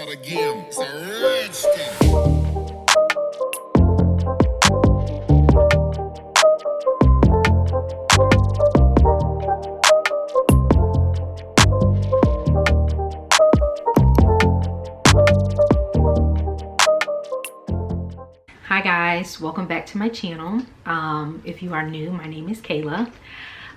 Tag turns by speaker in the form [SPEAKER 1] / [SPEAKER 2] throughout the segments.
[SPEAKER 1] of the game. It's a rich thing.
[SPEAKER 2] Hi guys, welcome back to my channel. If you are new, my name is Kayla.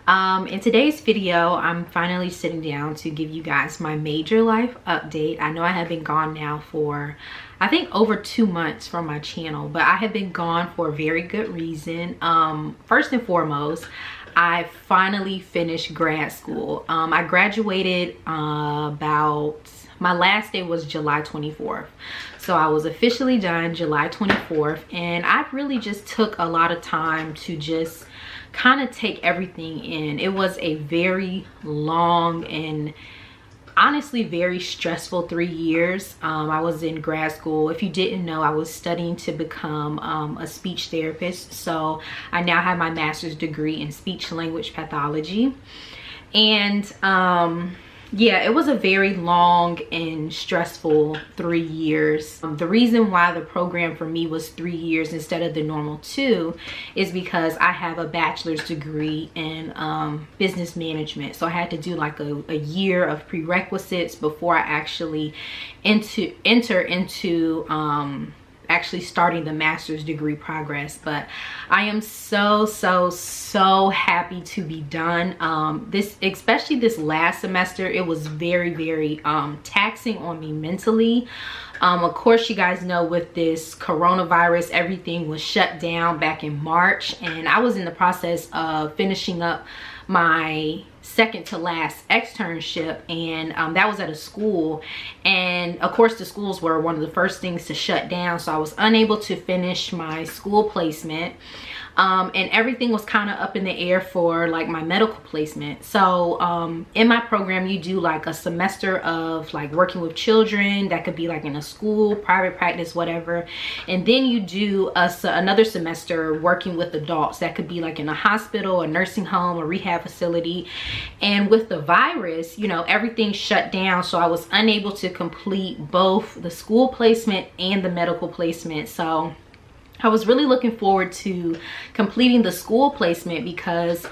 [SPEAKER 2] In today's video, I'm finally sitting down to give you guys my major life update. I know I have been gone now for, I think, over 2 months from my channel, but I have been gone for a very good reason. First and foremost, I finally finished grad school. I graduated my last day was July 24th. So I was officially done July 24th, and I really just took a lot of time to just kind of take everything in. It was a very long and honestly very stressful 3 years. I was in grad school. If you didn't know, I was studying to become a speech therapist. So I now have my master's degree in speech language pathology. And yeah, it was a very long and stressful 3 years. The reason why the program for me was 3 years instead of the normal 2 is because I have a bachelor's degree in business management. So I had to do like a year of prerequisites before I actually enter into actually starting the master's degree progress. But I am so happy to be done. Especially this last semester, it was very taxing on me mentally. Of course, you guys know, with this coronavirus, everything was shut down back in March, and I was in the process of finishing up my second to last externship, and that was at a school, and of course the schools were one of the first things to shut down, so I was unable to finish my school placement. And everything was kind of up in the air for like my medical placement. So in my program, you do like a semester of like working with children. That could be like in a school, private practice, whatever. And then you do another semester working with adults. That could be like in a hospital, a nursing home, a rehab facility. And with the virus, you know, everything shut down, so I was unable to complete both the school placement and the medical placement. So I was really looking forward to completing the school placement because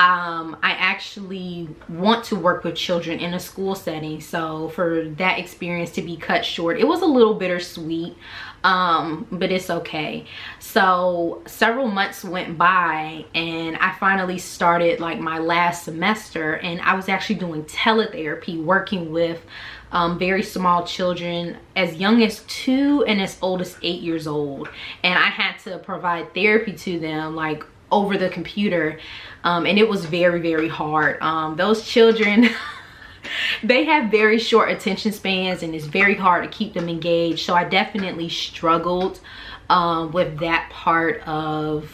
[SPEAKER 2] I actually want to work with children in a school setting. So for that experience to be cut short, it was a little bittersweet, but it's okay. So several months went by, and I finally started like my last semester, and I was actually doing teletherapy, working with very small children as young as 2 and as old as 8 years old. And I had to provide therapy to them like over the computer, and it was very hard. Those children they have very short attention spans, and it's very hard to keep them engaged. So I definitely struggled with that part of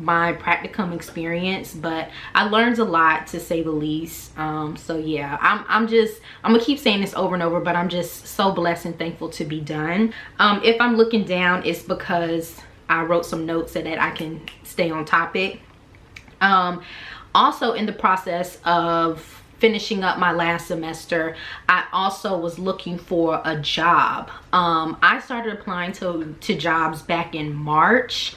[SPEAKER 2] my practicum experience, but I learned a lot, to say the least. So yeah, I'm gonna keep saying this over and over, but I'm just so blessed and thankful to be done. If I'm looking down, it's because I wrote some notes so that I can stay on topic. Also, in the process of finishing up my last semester, I also was looking for a job. I started applying to jobs back in March.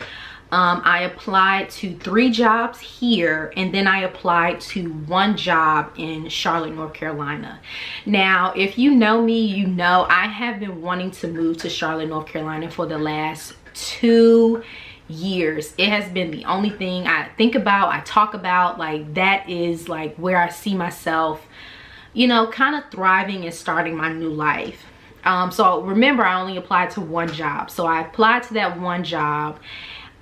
[SPEAKER 2] I applied to 3 jobs here, and then I applied to 1 job in Charlotte, North Carolina. Now, if you know me, you know I have been wanting to move to Charlotte, North Carolina for the last 2 years. It has been the only thing I think about, I talk about. Like, that is like where I see myself, you know, kind of thriving and starting my new life. So remember, I only applied to 1 job. So I applied to that 1 job,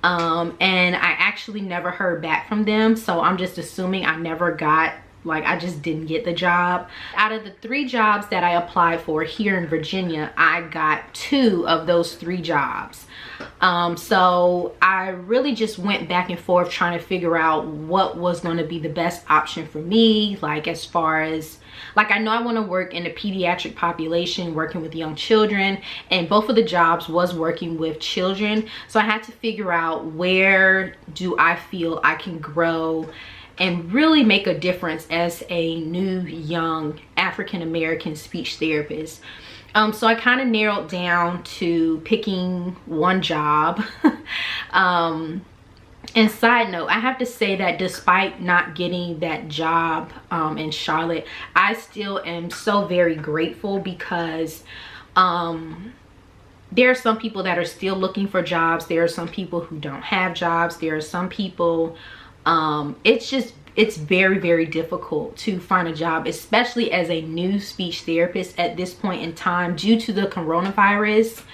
[SPEAKER 2] and I actually never heard back from them. So I'm just assuming I never got, like, I just didn't get the job. Out of the 3 jobs that I applied for here in Virginia, I got 2 of those 3 jobs. So I really just went back and forth trying to figure out what was going to be the best option for me. Like, as far as, like, I know I want to work in the pediatric population, working with young children, and both of the jobs was working with children. So I had to figure out, where do I feel I can grow and really make a difference as a new young African American speech therapist. So I kind of narrowed down to picking one job. And side note, I have to say that despite not getting that job in Charlotte, I still am so very grateful, because there are some people that are still looking for jobs. There are some people who don't have jobs. There are some people, it's very, very difficult to find a job, especially as a new speech therapist at this point in time due to the coronavirus.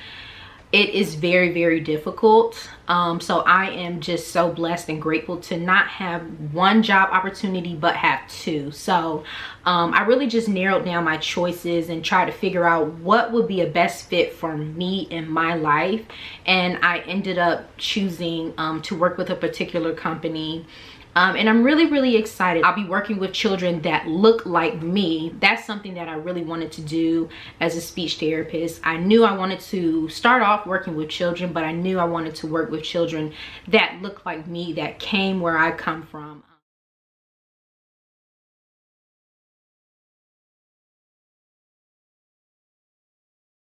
[SPEAKER 2] It is very, very difficult. So I am just so blessed and grateful to not have one job opportunity but have two. So I really just narrowed down my choices and tried to figure out what would be a best fit for me in my life, and I ended up choosing to work with a particular company. And I'm really, really excited. I'll be working with children that look like me. That's something that I really wanted to do as a speech therapist. I knew I wanted to start off working with children, but I knew I wanted to work with children that look like me, that came where I come from.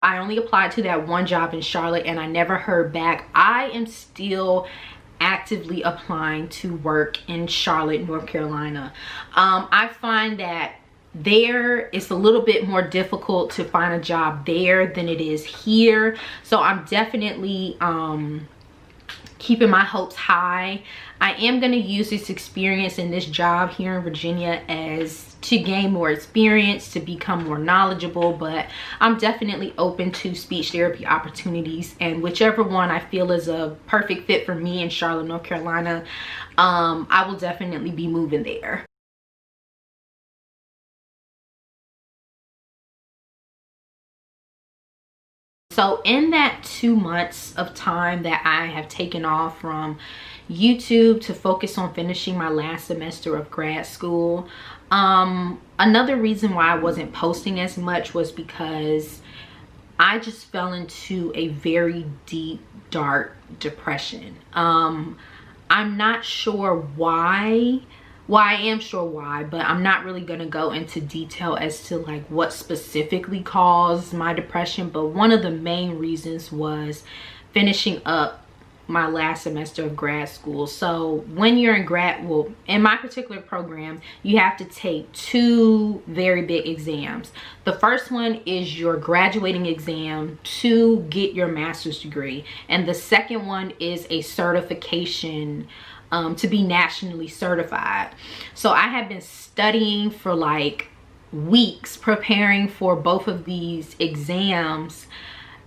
[SPEAKER 2] I only applied to that one job in Charlotte and I never heard back. I am still actively applying to work in Charlotte, North Carolina. I find that there it's a little bit more difficult to find a job there than it is here. So I'm definitely keeping my hopes high. I am going to use this experience in this job here in Virginia as to gain more experience, to become more knowledgeable, but I'm definitely open to speech therapy opportunities, and whichever one I feel is a perfect fit for me in Charlotte, North Carolina, I will definitely be moving there. So in that 2 months of time that I have taken off from YouTube to focus on finishing my last semester of grad school, another reason why I wasn't posting as much was because I just fell into a very deep, dark depression. I'm not sure why. Well, I am sure why, but I'm not really going to go into detail as to like what specifically caused my depression. But one of the main reasons was finishing up my last semester of grad school. So when you're in well, in my particular program, you have to take two very big exams. The first one is your graduating exam to get your master's degree. And the second one is a certification to be nationally certified. So I have been studying for like weeks, preparing for both of these exams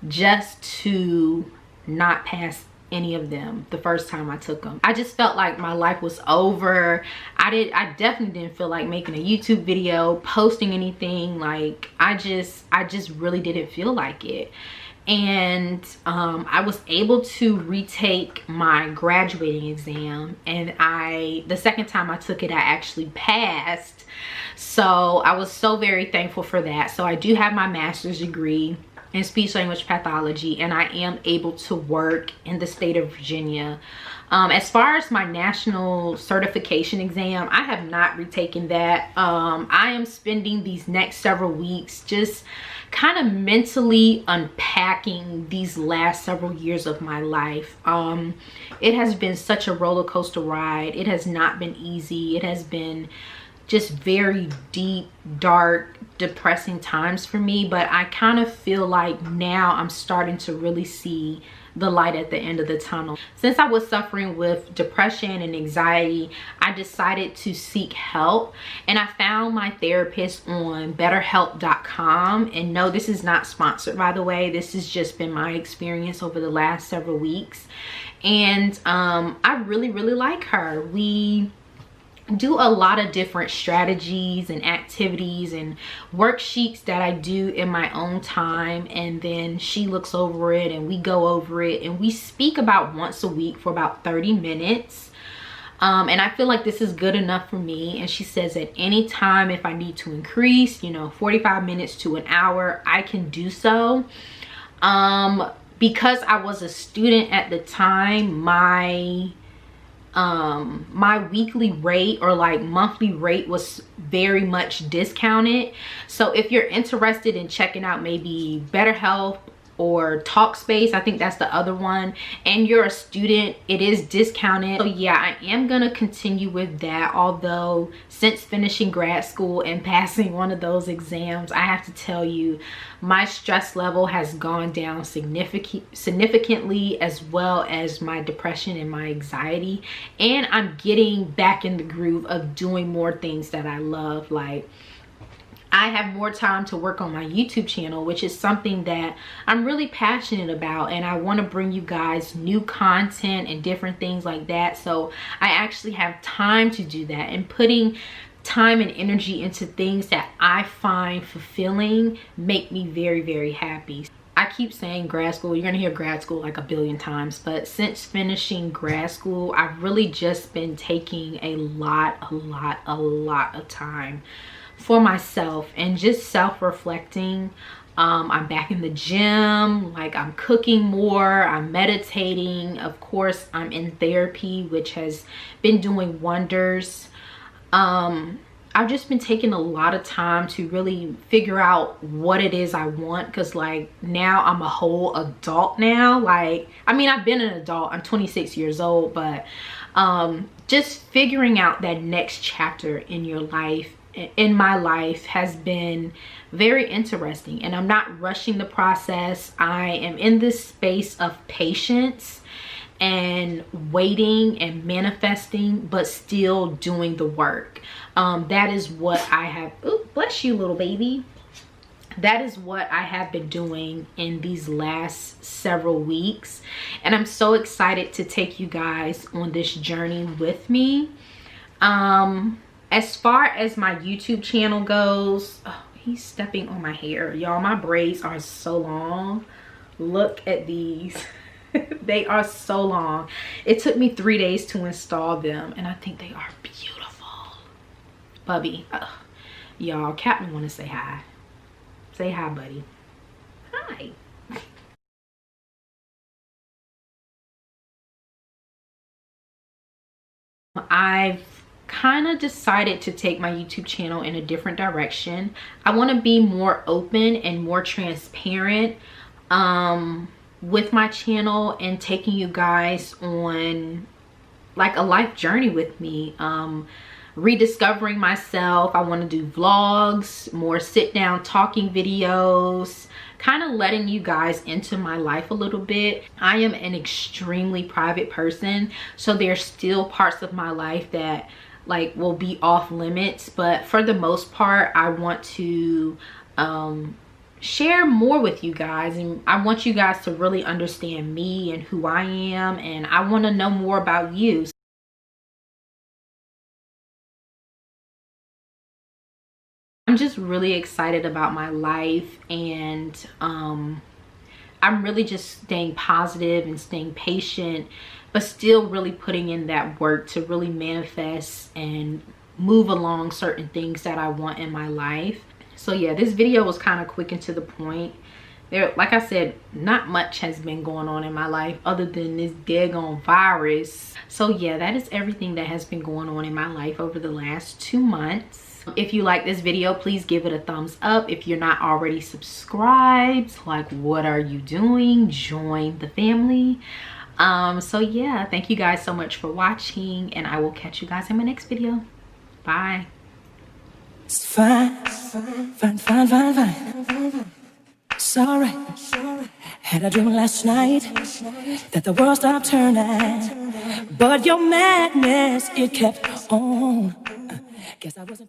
[SPEAKER 2] just to not pass any of them the first time I took them. I just felt like my life was over. I definitely didn't feel like making a YouTube video, posting anything. Like I just really didn't feel like it. And I was able to retake my graduating exam, and the second time I took it, I actually passed. So I was so very thankful for that. So I do have my master's degree in speech language pathology, and I am able to work in the state of Virginia. As far as my national certification exam, I have not retaken that. I am spending these next several weeks just kind of mentally unpacking these last several years of my life. It has been such a roller coaster ride. It has not been easy. It has been just very deep, dark, depressing times for me, but I kind of feel like now I'm starting to really see the light at the end of the tunnel. Since I was suffering with depression and anxiety, I decided to seek help, and I found my therapist on betterhelp.com. And no, this is not sponsored, by the way. This has just been my experience over the last several weeks, and I really like her. We do a lot of different strategies and activities and worksheets that I do in my own time, and then she looks over it and we go over it, and we speak about once a week for about 30 minutes. And I feel like this is good enough for me. And she says at any time, if I need to increase, 45 minutes to an hour, I can do so. Because I was a student at the time, my my weekly rate or like monthly rate was very much discounted. So if you're interested in checking out maybe Better Health or Talkspace, I think that's the other one, and you're a student, it is discounted. So yeah, I am gonna continue with that, although since finishing grad school and passing one of those exams, I have to tell you, my stress level has gone down significantly, as well as my depression and my anxiety, and I'm getting back in the groove of doing more things that I love. Like, I have more time to work on my YouTube channel, which is something that I'm really passionate about, and I want to bring you guys new content and different things like that. So I actually have time to do that, and putting time and energy into things that I find fulfilling make me very, very happy. I keep saying grad school, you're gonna hear grad school like a billion times, but since finishing grad school, I've really just been taking a lot of time for myself and just self-reflecting. I'm back in the gym, like I'm cooking more, I'm meditating, of course I'm in therapy, which has been doing wonders. I've just been taking a lot of time to really figure out what it is I want, because like now I'm a whole adult now. Like, I mean, I've been an adult, I'm 26 years old, but just figuring out that next chapter in your life, in my life, has been very interesting, and I'm not rushing the process. I am in this space of patience and waiting and manifesting, but still doing the work. That is what I have, ooh, bless you, little baby. That is what I have been doing in these last several weeks, and I'm so excited to take you guys on this journey with me. As far as my YouTube channel goes, oh, he's stepping on my hair, y'all. My braids are so long. Look at these. They are so long. It took me 3 days to install them, and I think they are beautiful. Bubby, y'all, Captain want to say hi. Say hi, buddy. Hi. I've kind of decided to take my YouTube channel in a different direction. I want to be more open and more transparent with my channel, and taking you guys on like a life journey with me, rediscovering myself. I want to do vlogs, more sit down talking videos, kind of letting you guys into my life a little bit. I am an extremely private person, so there's still parts of my life that like will be off limits, but for the most part I want to share more with you guys, and I want you guys to really understand me and who I am, and I want to know more about you. I'm just really excited about my life, and I'm really just staying positive and staying patient, but still really putting in that work to really manifest and move along certain things that I want in my life. So yeah, this video was kind of quick and to the point. There, like I said, not much has been going on in my life other than this daggone virus. So yeah, that is everything that has been going on in my life over the last 2 months. If you like this video, please give it a thumbs up. If you're not already subscribed, like, what are you doing? Join the family. So yeah, thank you guys so much for watching, and I will catch you guys in my next video. Bye.
[SPEAKER 3] It's fine. It's alright. Had a dream last night that the world stopped turning, but your madness, it kept on. Guess I wasn't